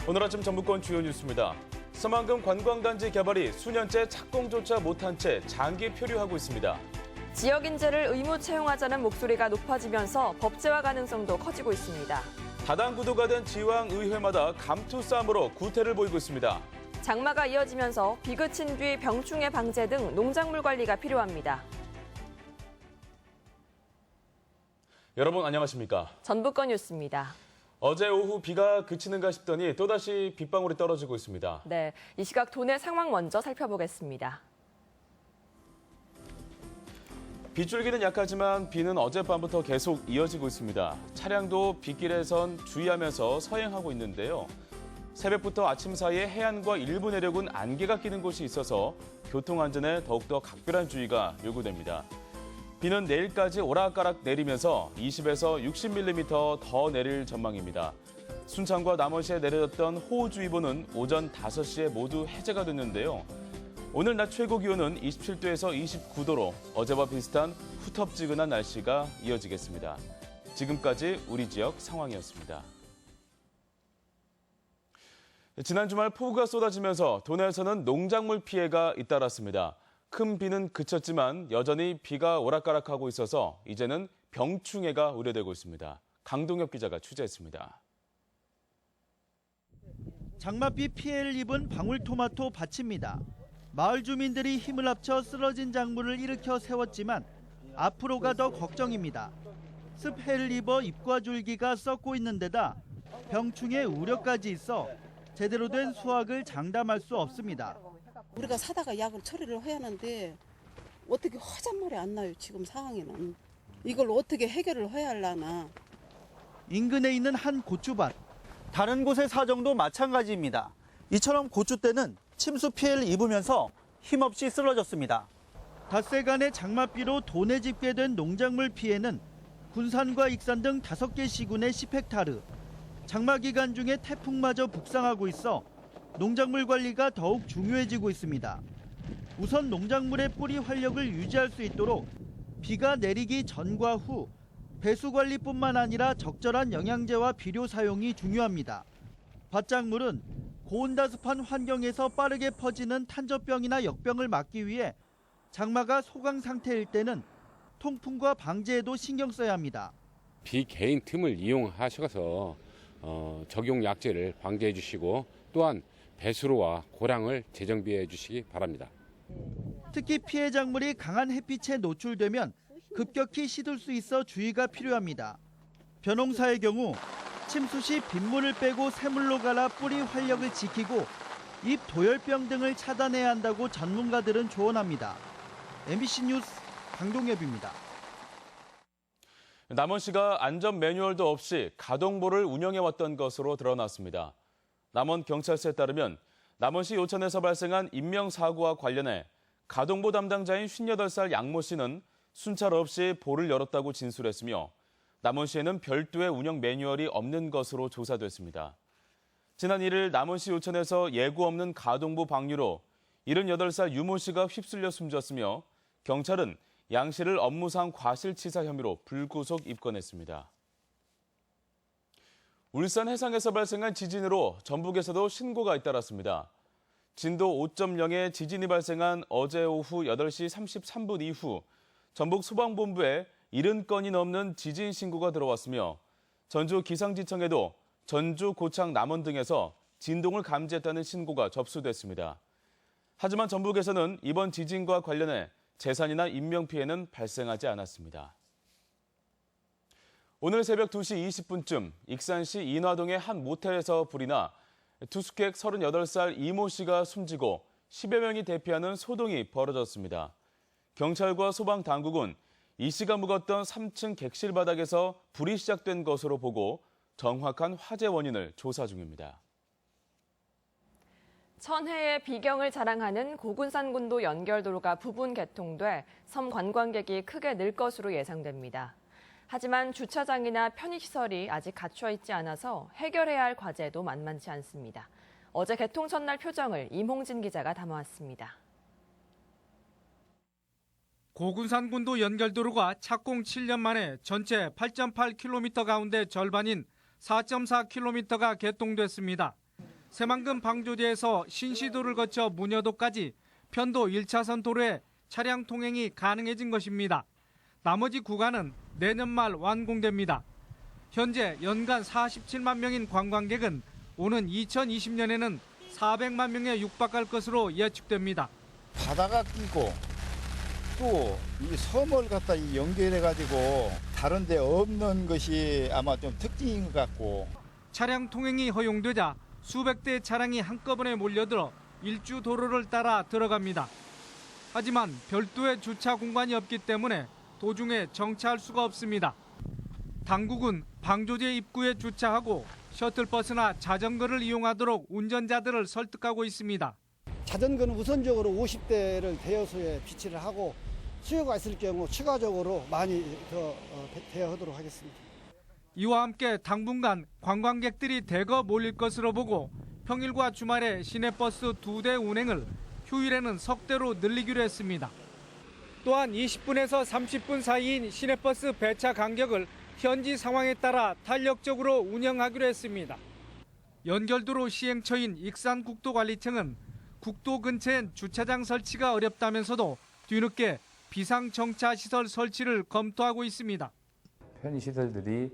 오늘 아침 전북권 주요 뉴스입니다. 서만금 관광단지 개발이 수년째 착공조차 못한 채 장기 표류하고 있습니다. 지역 인재를 의무 채용하자는 목소리가 높아지면서 법제화 가능성도 커지고 있습니다. 다당구도가 된 지방의회마다 감투 싸움으로 구태를 보이고 있습니다. 장마가 이어지면서 비 그친 뒤 병충해 방제 등 농작물 관리가 필요합니다. 여러분 안녕하십니까? 전북권 뉴스입니다. 어제 오후 비가 그치는가 싶더니 또다시 빗방울이 떨어지고 있습니다. 네, 이 시각 도내 상황 먼저 살펴보겠습니다. 빗줄기는 약하지만 비는 어젯밤부터 계속 이어지고 있습니다. 차량도 빗길에선 주의하면서 서행하고 있는데요. 새벽부터 아침 사이에 해안과 일부 내륙은 안개가 끼는 곳이 있어서 교통안전에 더욱더 각별한 주의가 요구됩니다. 비는 내일까지 오락가락 내리면서 20에서 60mm 더 내릴 전망입니다. 순창과 남원시에 내려졌던 호우주의보는 오전 5시에 모두 해제가 됐는데요. 오늘 낮 최고 기온은 27도에서 29도로 어제와 비슷한 후텁지근한 날씨가 이어지겠습니다. 지금까지 우리 지역 상황이었습니다. 지난 주말 폭우가 쏟아지면서 도내에서는 농작물 피해가 잇따랐습니다. 큰 비는 그쳤지만 여전히 비가 오락가락하고 있어서 이제는 병충해가 우려되고 있습니다. 강동엽 기자가 취재했습니다. 장맛비 피해를 입은 방울토마토 밭입니다. 마을 주민들이 힘을 합쳐 쓰러진 작물을 일으켜 세웠지만 앞으로가 더 걱정입니다. 습해를 입어 잎과 줄기가 썩고 있는 데다 병충해 우려까지 있어 제대로 된 수확을 장담할 수 없습니다. 우리가 사다가 약을 처리를 해야 하는데 어떻게 허잔말이 안 나요, 지금 상황에는. 이걸 어떻게 해결을 해야 하려나. 인근에 있는 한 고추밭. 다른 곳의 사정도 마찬가지입니다. 이처럼 고추대는 침수 피해를 입으면서 힘없이 쓰러졌습니다. 닷새간의 장맛비로 돈에 집계된 농작물 피해는 군산과 익산 등 5개 시군의 10헥타르. 장마 기간 중에 태풍마저 북상하고 있어 농작물 관리가 더욱 중요해지고 있습니다. 우선 농작물의 뿌리 활력을 유지할 수 있도록 비가 내리기 전과 후 배수 관리뿐만 아니라 적절한 영양제와 비료 사용이 중요합니다. 밭작물은 고온다습한 환경에서 빠르게 퍼지는 탄저병이나 역병을 막기 위해 장마가 소강 상태일 때는 통풍과 방제에도 신경 써야 합니다. 비 개인 틈을 이용하셔서 적용 약제를 방제해 주시고 또한 배수로와 고량을 재정비해 주시기 바랍니다. 특히 피해 작물이 강한 햇빛에 노출되면 급격히 시들 수 있어 주의가 필요합니다. 벼농사의 경우 침수 시 빗물을 빼고 새물로 갈아 뿌리 활력을 지키고 잎 도열병 등을 차단해야 한다고 전문가들은 조언합니다. MBC 뉴스 강동엽입니다. 남원시가 안전 매뉴얼도 없이 가동보를 운영해왔던 것으로 드러났습니다. 남원경찰서에 따르면 남원시 요천에서 발생한 인명사고와 관련해 가동보 담당자인 58살 양모 씨는 순찰 없이 보를 열었다고 진술했으며 남원시에는 별도의 운영 매뉴얼이 없는 것으로 조사됐습니다. 지난 1일 남원시 요천에서 예고 없는 가동보 방류로 78살 유모 씨가 휩쓸려 숨졌으며 경찰은 양 씨를 업무상 과실치사 혐의로 불구속 입건했습니다. 울산 해상에서 발생한 지진으로 전북에서도 신고가 잇따랐습니다. 진도 5.0의 지진이 발생한 어제 오후 8시 33분 이후 전북 소방본부에 70건이 넘는 지진 신고가 들어왔으며 전주 기상지청에도 전주, 고창, 남원 등에서 진동을 감지했다는 신고가 접수됐습니다. 하지만 전북에서는 이번 지진과 관련해 재산이나 인명피해는 발생하지 않았습니다. 오늘 새벽 2시 20분쯤 익산시 인화동의 한 모텔에서 불이 나 투숙객 38살 이모 씨가 숨지고 10여 명이 대피하는 소동이 벌어졌습니다. 경찰과 소방당국은 이 씨가 묵었던 3층 객실 바닥에서 불이 시작된 것으로 보고 정확한 화재 원인을 조사 중입니다. 천혜의 비경을 자랑하는 고군산군도 연결도로가 부분 개통돼 섬 관광객이 크게 늘 것으로 예상됩니다. 하지만 주차장이나 편의시설이 아직 갖춰 있지 않아서 해결해야 할 과제도 만만치 않습니다. 어제 개통 첫날 표정을 임홍진 기자가 담아왔습니다. 고군산군도 연결도로가 착공 7년 만에 전체 8.8km 가운데 절반인 4.4km가 개통됐습니다. 새만금 방조제에서 신시도를 거쳐 문여도까지 편도 1차선 도로에 차량 통행이 가능해진 것입니다. 나머지 구간은 내년 말 완공됩니다. 현재 연간 47만 명인 관광객은 오는 2020년에는 400만 명에 육박할 것으로 예측됩니다. 바다가 끼고 또 이 섬을 갖다 연결해가지고 다른 데 없는 것이 아마 좀 특징인 것 같고. 차량 통행이 허용되자 수백 대의 차량이 한꺼번에 몰려들어 일주 도로를 따라 들어갑니다. 하지만 별도의 주차 공간이 없기 때문에 도중에 정차할 수가 없습니다. 당국은 방조제 입구에 주차하고 셔틀버스나 자전거를 이용하도록 운전자들을 설득하고 있습니다. 자전거는 우선적으로 50대를 대여소에 비치를 하고 수요가 있을 경우 추가적으로 많이 더 대여하도록 하겠습니다. 이와 함께 당분간 관광객들이 대거 몰릴 것으로 보고 평일과 주말에 시내버스 2대 운행을 휴일에는 석 대로 늘리기로 했습니다. 또한 20분에서 30분 사이인 시내버스 배차 간격을 현지 상황에 따라 탄력적으로 운영하기로 했습니다. 연결도로 시행처인 익산국도관리청은 국도 근처엔 주차장 설치가 어렵다면서도 뒤늦게 비상정차시설 설치를 검토하고 있습니다. 편의시설들이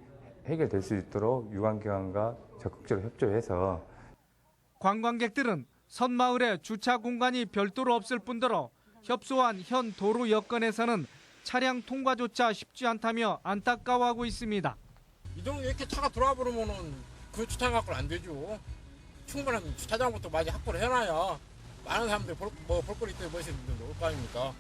해결될 수 있도록 유관기관과 적극적으로 협조해서 관광객들은 선마을에 주차 공간이 별도로 없을 뿐더러 협소한 현 도로 여건에서는 차량 통과조차 쉽지 않다며 안타까워하고 있습니다. 이 정도 이렇게 차가 들어와 버리면은 그 주차장 갖고는 안 되죠. 충분한 주차장부터 많이 확보를 해놔야 많은 사람들이 볼거리 때문에 멋있는 데올 거 아닙니까?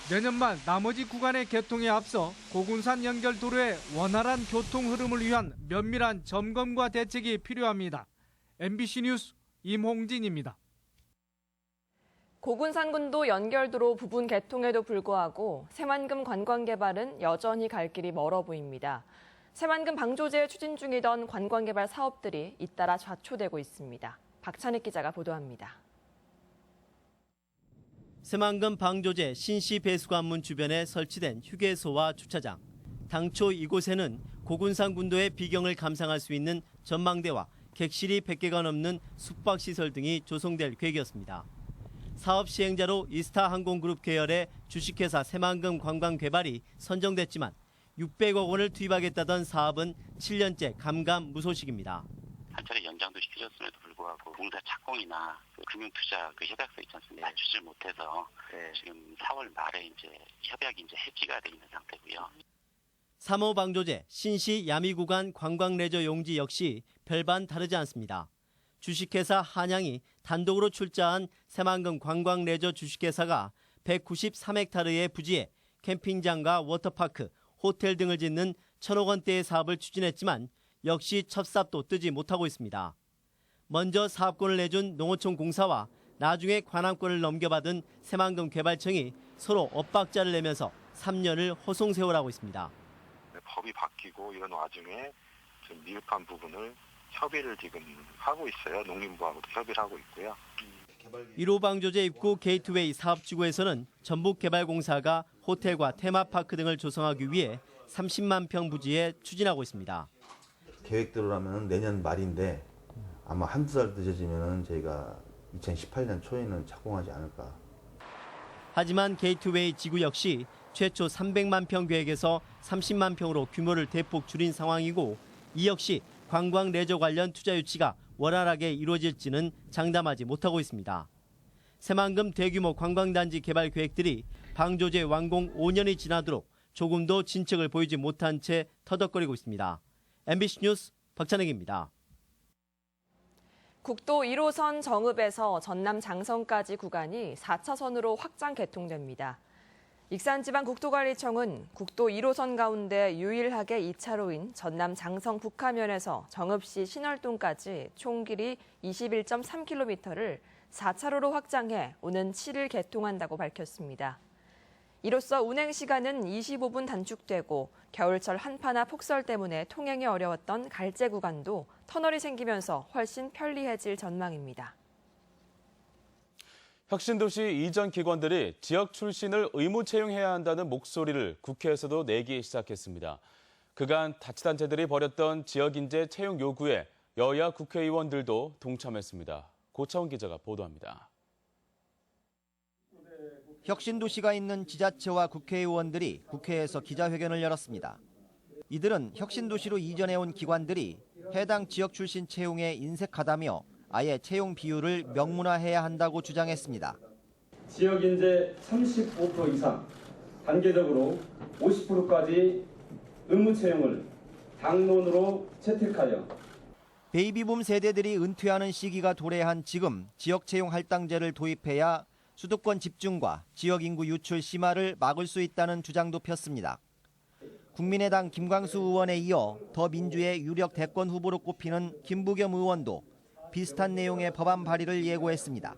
내년 말 나머지 구간의 개통에 앞서 고군산 연결도로의 원활한 교통 흐름을 위한 면밀한 점검과 대책이 필요합니다. MBC 뉴스 임홍진입니다. 고군산군도 연결도로 부분 개통에도 불구하고 새만금 관광개발은 여전히 갈 길이 멀어 보입니다. 새만금 방조제 추진 중이던 관광개발 사업들이 잇따라 좌초되고 있습니다. 박찬익 기자가 보도합니다. 새만금 방조제 신시 배수관문 주변에 설치된 휴게소와 주차장. 당초 이곳에는 고군산군도의 비경을 감상할 수 있는 전망대와 객실이 100개가 넘는 숙박시설 등이 조성될 계획이었습니다. 사업 시행자로 이스타항공그룹 계열의 주식회사 새만금 관광개발이 선정됐지만 600억 원을 투입하겠다던 사업은 7년째 감감무소식입니다. 한 차례 연장도 시켜줬음에도 불구하고 공사 착공이나 금융투자 협약서 있지 않습니까? 맞추질 못해서 지금 4월 말에 이제 협약이 이제 해지가 돼 있는 상태고요. 3호 방조제 신시 야미구간 관광레저 용지 역시 별반 다르지 않습니다. 주식회사 한양이 단독으로 출자한 새만금 관광레저 주식회사가 193헥타르의 부지에 캠핑장과 워터파크, 호텔 등을 짓는 1,000억 원대의 사업을 추진했지만 역시 첫 삽도 뜨지 못하고 있습니다. 먼저 사업권을 내준 농어촌 공사와 나중에 관함권을 넘겨받은 새만금 개발청이 서로 엇박자를 내면서 3년을 허송세월하고 있습니다. 법이 바뀌고 이런 와중에 좀 미흡한 부분을 협의를 지금 하고 있어요. 농림부하고도 협의를 하고 있고요. 1호 방조제 입구 게이트웨이 사업지구에서는 전북개발공사가 호텔과 테마파크 등을 조성하기 위해 30만 평 부지에 추진하고 있습니다. 계획대로라면 내년 말인데 아마 한두 달 늦어지면 저희가 2018년 초에는 착공하지 않을까. 하지만 게이트웨이 지구 역시 최초 300만 평 계획에서 30만 평으로 규모를 대폭 줄인 상황이고 이 역시 관광 레저 관련 투자 유치가 원활하게 이루어질지는 장담하지 못하고 있습니다. 새만금 대규모 관광단지 개발 계획들이 방조제 완공 5년이 지나도록 조금도 진척을 보이지 못한 채 터덕거리고 있습니다. MBC 뉴스 박찬익입니다. 국도 1호선 정읍에서 전남 장성까지 구간이 4차선으로 확장 개통됩니다. 익산지방국도관리청은 국도 1호선 가운데 유일하게 2차로인 전남 장성 북하면에서 정읍시 신월동까지 총 길이 21.3km를 4차로로 확장해 오는 7일 개통한다고 밝혔습니다. 이로써 운행 시간은 25분 단축되고 겨울철 한파나 폭설 때문에 통행이 어려웠던 갈제 구간도 터널이 생기면서 훨씬 편리해질 전망입니다. 혁신도시 이전 기관들이 지역 출신을 의무 채용해야 한다는 목소리를 국회에서도 내기 시작했습니다. 그간 자치단체들이 벌였던 지역 인재 채용 요구에 여야 국회의원들도 동참했습니다. 고차원 기자가 보도합니다. 혁신도시가 있는 지자체와 국회의원들이 국회에서 기자회견을 열었습니다. 이들은 혁신도시로 이전해온 기관들이 해당 지역 출신 채용에 인색하다며 아예 채용 비율을 명문화해야 한다고 주장했습니다. 지역 인재 35% 이상, 단계적으로 50%까지 의무 채용을 당론으로 채택하여 베이비붐 세대들이 은퇴하는 시기가 도래한 지금 지역 채용 할당제를 도입해야 수도권 집중과 지역 인구 유출 심화를 막을 수 있다는 주장도 폈습니다. 국민의당 김광수 의원에 이어 더민주의 유력 대권 후보로 꼽히는 김부겸 의원도 비슷한 내용의 법안 발의를 예고했습니다.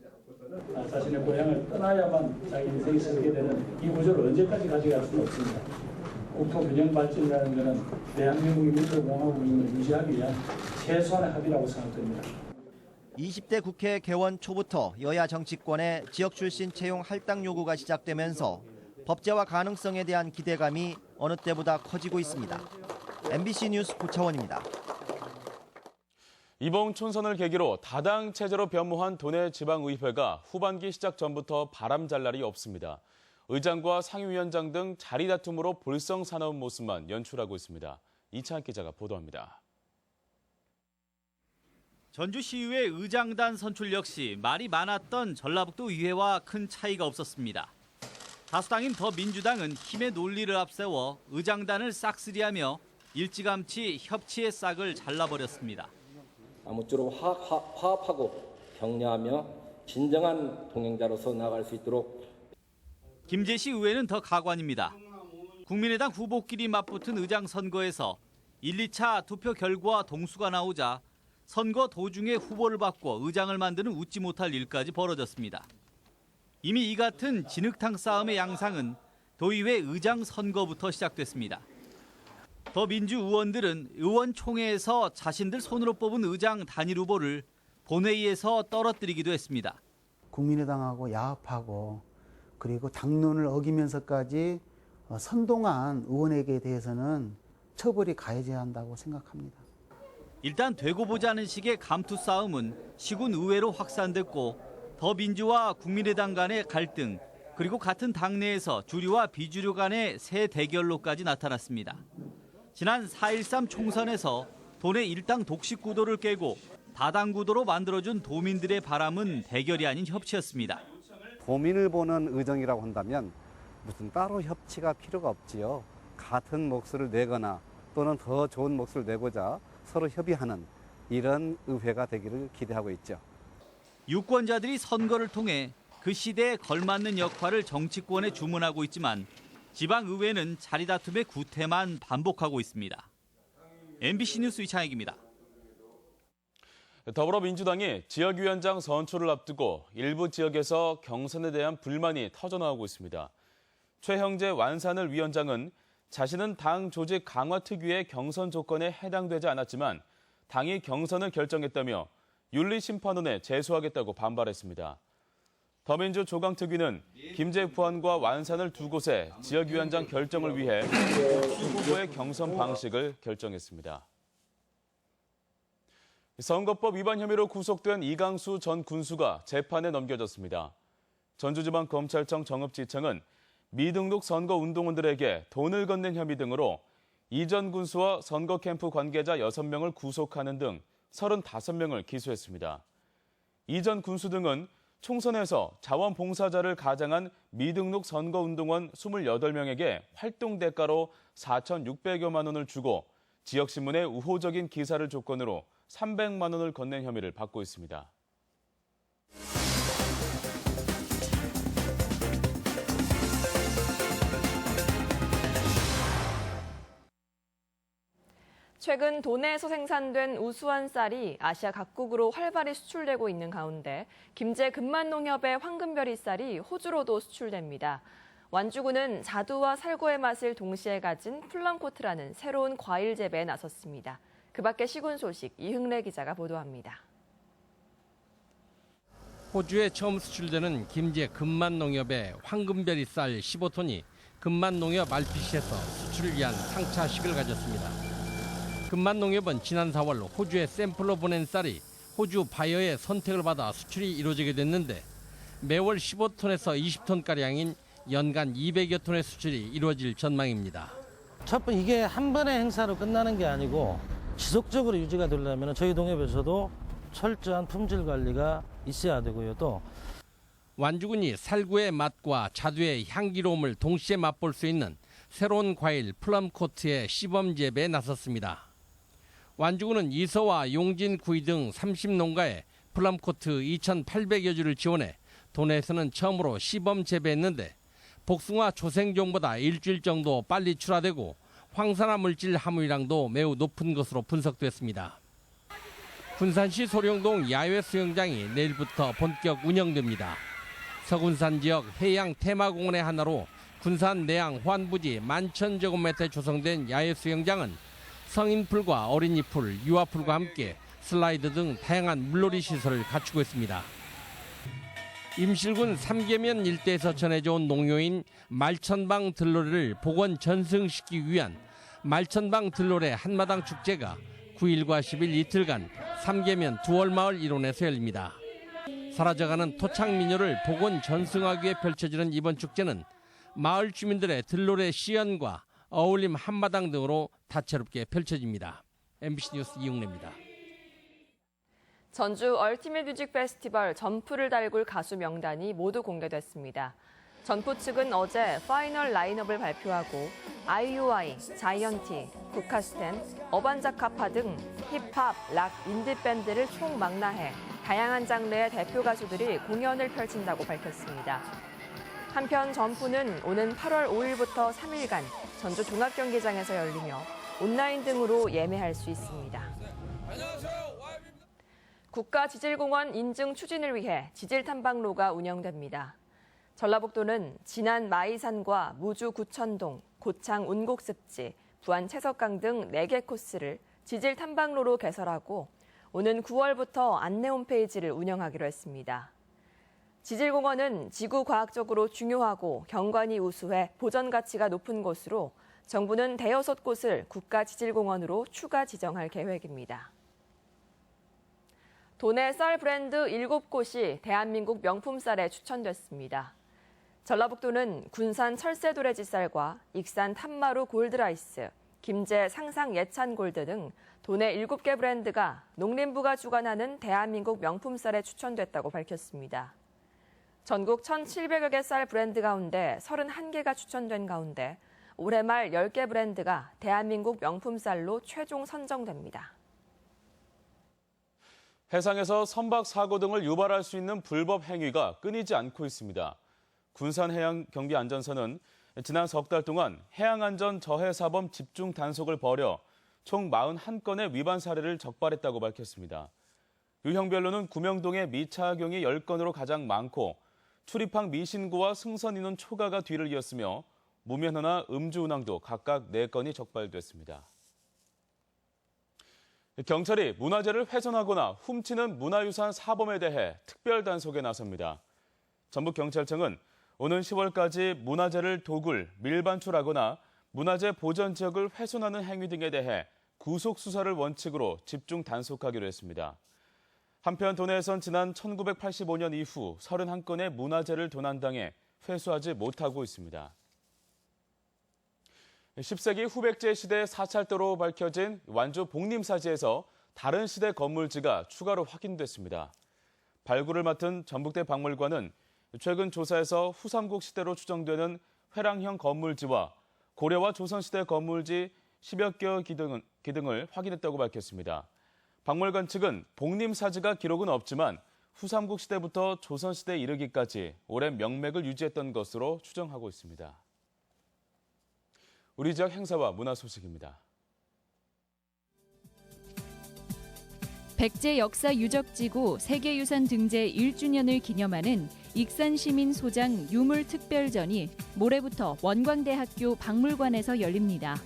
자신의 고향을 떠나야만 자기 인생이 서게 되는 이 구조를 언제까지 가져갈 수는 없습니다. 국토 균형 발전이라는 것은 대한민국의 민주공화국을 유지하기 위한 최소한의 합의라고 생각됩니다. 20대 국회 개원 초부터 여야 정치권의 지역 출신 채용 할당 요구가 시작되면서 법제화 가능성에 대한 기대감이 어느 때보다 커지고 있습니다. MBC 뉴스 고차원입니다. 이번 총선을 계기로 다당 체제로 변모한 도내 지방의회가 후반기 시작 전부터 바람잘 날이 없습니다. 의장과 상임위원장 등 자리 다툼으로 볼썽사나운 모습만 연출하고 있습니다. 이창학 기자가 보도합니다. 전주시의회 의장단 선출 역시 말이 많았던 전라북도 의회와 큰 차이가 없었습니다. 다수당인 더민주당은 힘의 논리를 앞세워 의장단을 싹쓸이하며 일찌감치 협치의 싹을 잘라버렸습니다. 아무쪼록 화합하고 격려하며 진정한 동행자로서 나아갈 수 있도록. 김제시 의회는 더 가관입니다. 국민의당 후보끼리 맞붙은 의장 선거에서 1, 2차 투표 결과 동수가 나오자 선거 도중에 후보를 바꿔 의장을 만드는 웃지 못할 일까지 벌어졌습니다. 이미 이 같은 진흙탕 싸움의 양상은 도의회 의장 선거부터 시작됐습니다. 더민주 의원들은 의원총회에서 자신들 손으로 뽑은 의장 단일 후보를 본회의에서 떨어뜨리기도 했습니다. 국민의당하고 야합하고 그리고 당론을 어기면서까지 선동한 의원에게 대해서는 처벌이 가해져야 한다고 생각합니다. 일단 되고 보자는 식의 감투 싸움은 시군 의회로 확산됐고 더민주와 국민의당 간의 갈등 그리고 같은 당내에서 주류와 비주류 간의 새 대결로까지 나타났습니다. 지난 4.13 총선에서 도내 일당 독식 구도를 깨고 다당 구도로 만들어준 도민들의 바람은 대결이 아닌 협치였습니다. 도민을 보는 의정이라고 한다면 무슨 따로 협치가 필요가 없지요. 같은 몫을 내거나 또는 더 좋은 몫을 내고자 서로 협의하는 이런 의회가 되기를 기대하고 있죠. 유권자들이 선거를 통해 그 시대에 걸맞는 역할을 정치권에 주문하고 있지만 지방의회는 자리 다툼의 구태만 반복하고 있습니다. MBC 뉴스 이창익입니다. 더불어민주당이 지역위원장 선출을 앞두고 일부 지역에서 경선에 대한 불만이 터져나오고 있습니다. 최형재 완산을 위원장은 자신은 당 조직 강화 특위의 경선 조건에 해당되지 않았지만 당이 경선을 결정했다며 윤리심판원에 제소하겠다고 반발했습니다. 더민주 조강특위는 김제 부안과 완산을 두 곳에 지역위원장 결정을 위해 후보의 경선 방식을 결정했습니다. 선거법 위반 혐의로 구속된 이강수 전 군수가 재판에 넘겨졌습니다. 전주지방검찰청 정읍지청은 미등록 선거운동원들에게 돈을 건넨 혐의 등으로 이 전 군수와 선거 캠프 관계자 6명을 구속하는 등 35명을 기소했습니다. 이 전 군수 등은 총선에서 자원봉사자를 가장한 미등록 선거운동원 28명에게 활동 대가로 4,600여만 원을 주고 지역신문에 우호적인 기사를 조건으로 300만 원을 건넨 혐의를 받고 있습니다. 최근 도내에서 생산된 우수한 쌀이 아시아 각국으로 활발히 수출되고 있는 가운데 김제 금만농협의 황금별이 쌀이 호주로도 수출됩니다. 완주군은 자두와 살구의 맛을 동시에 가진 플럼코트라는 새로운 과일 재배에 나섰습니다. 그 밖의 시군 소식 이흥래 기자가 보도합니다. 호주에 처음 수출되는 김제 금만농협의 황금별이 쌀 15톤이 금만농협 RPC에서 수출을 위한 상차식을 가졌습니다. 금만농협은 지난 4월 호주에 샘플로 보낸 쌀이 호주 바이어의 선택을 받아 수출이 이루어지게 됐는데 매월 15톤에서 20톤가량인 연간 200여 톤의 수출이 이루어질 전망입니다. 첫 번째 이게 한 번의 행사로 끝나는 게 아니고 지속적으로 유지가 되려면 저희 농협에서도 철저한 품질 관리가 있어야 되고요. 또 완주군이 살구의 맛과 자두의 향기로움을 동시에 맛볼 수 있는 새로운 과일 플럼코트의 시범 재배에 나섰습니다. 완주군은 이서와 용진, 구이 등 30농가에 플럼코트 2,800여 주를 지원해 도내에서는 처음으로 시범 재배했는데 복숭아 조생종보다 일주일 정도 빨리 출하되고 황산화 물질 함유량도 매우 높은 것으로 분석됐습니다. 군산시 소룡동 야외 수영장이 내일부터 본격 운영됩니다. 서군산 지역 해양 테마공원의 하나로 군산 내양 호안부지 11,000제곱미터에 조성된 야외 수영장은 성인풀과 어린이풀, 유아풀과 함께 슬라이드 등 다양한 물놀이 시설을 갖추고 있습니다. 임실군 삼계면 일대에서 전해져 온 농요인 말천방 들노래를 복원 전승시키기 위한 말천방 들노래 한마당 축제가 9일과 10일 이틀간 삼계면 두월마을 일원에서 열립니다. 사라져가는 토착 민요를 복원 전승하기 위해 펼쳐지는 이번 축제는 마을 주민들의 들노래 시연과 어울림 한마당 등으로 다채롭게 펼쳐집니다. MBC 뉴스 이용래입니다. 전주 얼티밋 뮤직 페스티벌 전프를 달굴 가수 명단이 모두 공개됐습니다. 전프 측은 어제 파이널 라인업을 발표하고 아이유아이, 자이언티, 국카스텐, 어반자카파 등 힙합, 락, 인디밴드를 총망라해 다양한 장르의 대표 가수들이 공연을 펼친다고 밝혔습니다. 한편 전프는 오는 8월 5일부터 3일간 전주 종합경기장에서 열리며 온라인 등으로 예매할 수 있습니다. 국가지질공원 인증 추진을 위해 지질탐방로가 운영됩니다. 전라북도는 진안 마이산과 무주 구천동, 고창 운곡습지, 부안 채석강 등 4개 코스를 지질탐방로로 개설하고 오는 9월부터 안내 홈페이지를 운영하기로 했습니다. 지질공원은 지구과학적으로 중요하고 경관이 우수해 보전 가치가 높은 곳으로 정부는 5곳을 국가지질공원으로 추가 지정할 계획입니다. 도내 쌀 브랜드 7곳이 대한민국 명품 쌀에 추천됐습니다. 전라북도는 군산 철새도래지 쌀과 익산 탐마루 골드라이스, 김제 상상 예찬 골드 등 도내 7개 브랜드가 농림부가 주관하는 대한민국 명품 쌀에 추천됐다고 밝혔습니다. 전국 1,700여 개 쌀 브랜드 가운데 31개가 추천된 가운데 올해 말 10개 브랜드가 대한민국 명품 쌀로 최종 선정됩니다. 해상에서 선박 사고 등을 유발할 수 있는 불법 행위가 끊이지 않고 있습니다. 군산해양경비안전서는 지난 석 달 동안 해양안전 저해사범 집중 단속을 벌여 총 41건의 위반 사례를 적발했다고 밝혔습니다. 유형별로는 구명동의 미착용이 10건으로 가장 많고 출입항 미신고와 승선 인원 초과가 뒤를 이었으며 무면허나 음주운항도 각각 4건이 적발됐습니다. 경찰이 문화재를 훼손하거나 훔치는 문화유산 사범에 대해 특별 단속에 나섭니다. 전북경찰청은 오는 10월까지 문화재를 도굴, 밀반출하거나 문화재 보전 지역을 훼손하는 행위 등에 대해 구속 수사를 원칙으로 집중 단속하기로 했습니다. 한편 도내에선 지난 1985년 이후 31건의 문화재를 도난당해 회수하지 못하고 있습니다. 10세기 후백제 시대 사찰도로 밝혀진 완주 복림사지에서 다른 시대 건물지가 추가로 확인됐습니다. 발굴을 맡은 전북대 박물관은 최근 조사에서 후삼국 시대로 추정되는 회랑형 건물지와 고려와 조선시대 건물지 10여 개 기둥을 확인했다고 밝혔습니다. 박물관 측은 복림사지가 기록은 없지만 후삼국 시대부터 조선시대에 이르기까지 오랜 명맥을 유지했던 것으로 추정하고 있습니다. 우리 지역 행사와 문화 소식입니다. 백제 역사 유적지구 세계유산 등재 1주년을 기념하는 익산시민소장 유물특별전이 모레부터 원광대학교 박물관에서 열립니다.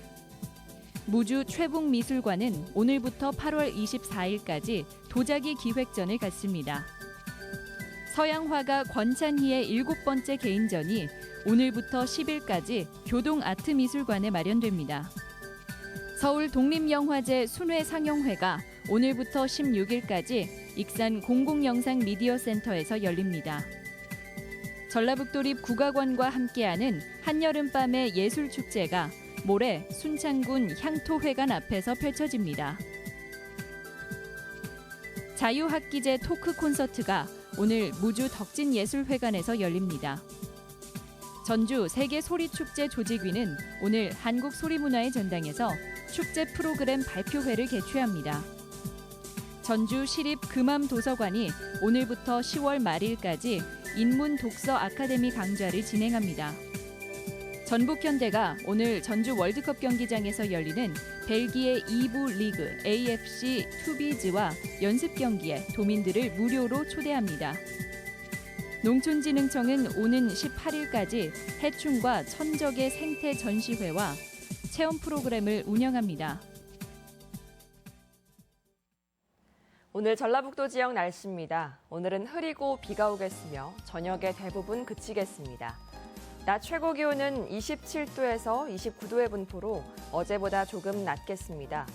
무주 최북미술관은 오늘부터 8월 24일까지 도자기 기획전을 갖습니다. 서양화가 권찬희의 7번째 개인전이 오늘부터 10일까지 교동아트미술관에 마련됩니다. 서울 독립영화제 순회 상영회가 오늘부터 16일까지 익산 공공영상 미디어 센터에서 열립니다. 전라북도립 국악원과 함께하는 한여름밤의 예술축제가 모레 순창군 향토회관 앞에서 펼쳐집니다. 자유학기제 토크 콘서트가 오늘 무주 덕진예술회관에서 열립니다. 전주 세계소리축제 조직위는 오늘 한국소리문화의 전당에서 축제 프로그램 발표회를 개최합니다. 전주 시립금암도서관이 오늘부터 10월 말일까지 인문독서 아카데미 강좌를 진행합니다. 전북현대가 오늘 전주 월드컵 경기장에서 열리는 벨기에 2부 리그 AFC 투비즈와 연습 경기에 도민들을 무료로 초대합니다. 농촌진흥청은 오는 18일까지 해충과 천적의 생태 전시회와 체험 프로그램을 운영합니다. 오늘 전라북도 지역 날씨입니다. 오늘은 흐리고 비가 오겠으며 저녁에 대부분 그치겠습니다. 낮 최고 기온은 27도에서 29도의 분포로 어제보다 조금 낮겠습니다.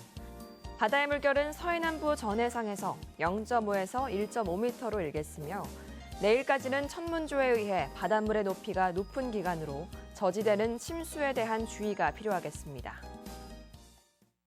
바다의 물결은 서해남부 전해상에서 0.5에서 1.5m로 일겠으며 내일까지는 천문조에 의해 바닷물의 높이가 높은 기간으로 저지대는 침수에 대한 주의가 필요하겠습니다.